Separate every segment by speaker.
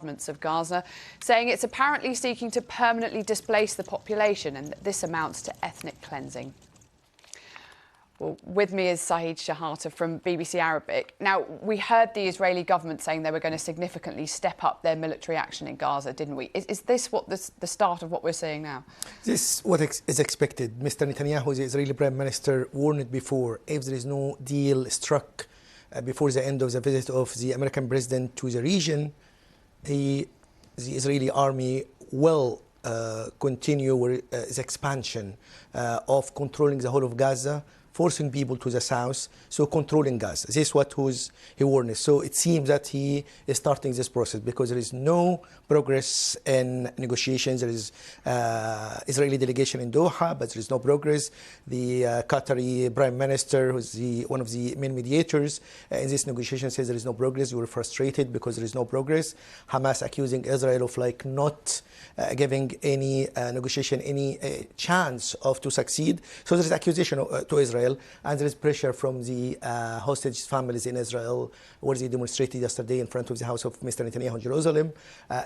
Speaker 1: Of Gaza, saying it's apparently seeking to permanently displace the population and that this amounts to ethnic cleansing. Well, with me is Shehata from BBC Arabic. Now, we heard the Israeli government saying they were going to significantly step up their military action in Gaza, didn't we? Is this what the start of what we're seeing now?
Speaker 2: This is what is expected. Mr. Netanyahu, the Israeli Prime Minister, warned before if there is no deal struck before the end of the visit of the American president to the region, the Israeli army will continue its expansion of controlling the whole of Gaza, forcing people to the south, so controlling Gaza. This is what he warned. So it seems that he is starting this process because there is no progress in negotiations. There is Israeli delegation in Doha, but there is no progress. The Qatari Prime Minister, who's one of the main mediators in this negotiation, says there is no progress. We were frustrated because there is no progress. Hamas accusing Israel of not giving any negotiation any chance of to succeed. So there is accusation to Israel. And there is pressure from the hostage families in Israel, where they demonstrated yesterday in front of the house of Mr. Netanyahu in Jerusalem.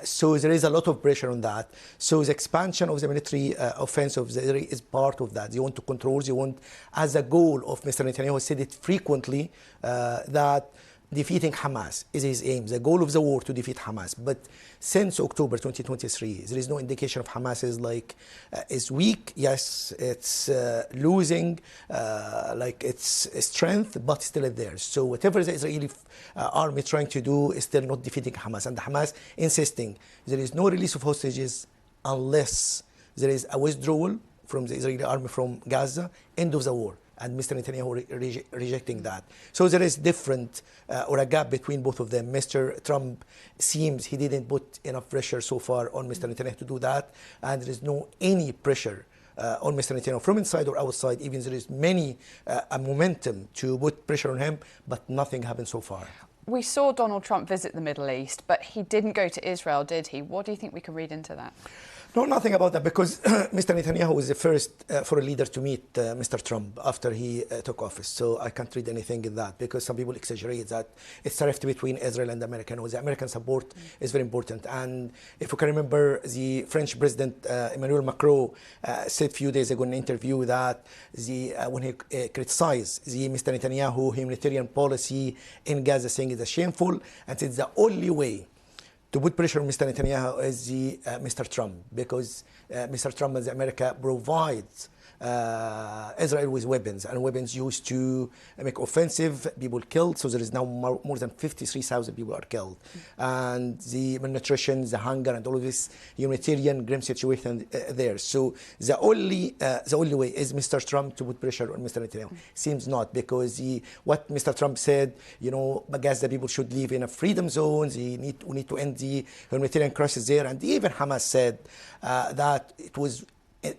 Speaker 2: So there is a lot of pressure on that. So the expansion of the military offensive is part of that. They want to control, they want, as a goal of Mr. Netanyahu said it frequently, that defeating Hamas is his aim, the goal of the war to defeat Hamas. But since October 2023, there is no indication of Hamas is weak. Yes, it's losing its strength, but still there. So whatever the Israeli army trying to do is still not defeating Hamas. And Hamas insisting there is no release of hostages unless there is a withdrawal from the Israeli army from Gaza, end of the war. And Mr. Netanyahu rejecting that. So there is different or a gap between both of them. Mr. Trump seems he didn't put enough pressure so far on Mr. Netanyahu to do that, and there is no any pressure on Mr. Netanyahu from inside or outside. Even there is many a momentum to put pressure on him, but nothing happened so far.
Speaker 1: We saw Donald Trump visit the Middle East, but he didn't go to Israel, did he? What do you think we can read into that?
Speaker 2: No, nothing about that, because Mr. Netanyahu was the first foreign leader to meet Mr. Trump after he took office. So I can't read anything in that, because some people exaggerate that it's a rift between Israel and America. No, the American support is very important. And if you can remember, the French President Emmanuel Macron said a few days ago in an interview that when he criticized the Mr. Netanyahu humanitarian policy in Gaza, saying it's shameful, and said the only way to put pressure on Mr. Netanyahu is Mr. Trump, because Mr. Trump and America provides Israel with weapons, and weapons used to make offensive, people killed. So there is now more than 53,000 people are killed. And the malnutrition, the hunger, and all of this humanitarian grim situation there. So the only way is Mr. Trump to put pressure on Mr. Netanyahu. Seems not, because what Mr. Trump said, Gaza people should live in a freedom zone. We need to end the humanitarian crisis there. And even Hamas said that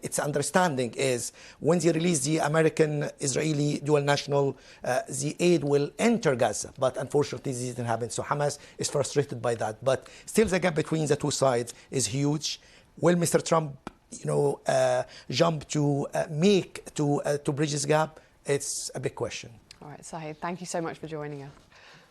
Speaker 2: its understanding is when they release the American-Israeli dual national, the aid will enter Gaza. But unfortunately, this didn't happen. So Hamas is frustrated by that. But still, the gap between the two sides is huge. Will Mr. Trump, jump to bridge this gap? It's a big question.
Speaker 1: All right, Sahid, thank you so much for joining us.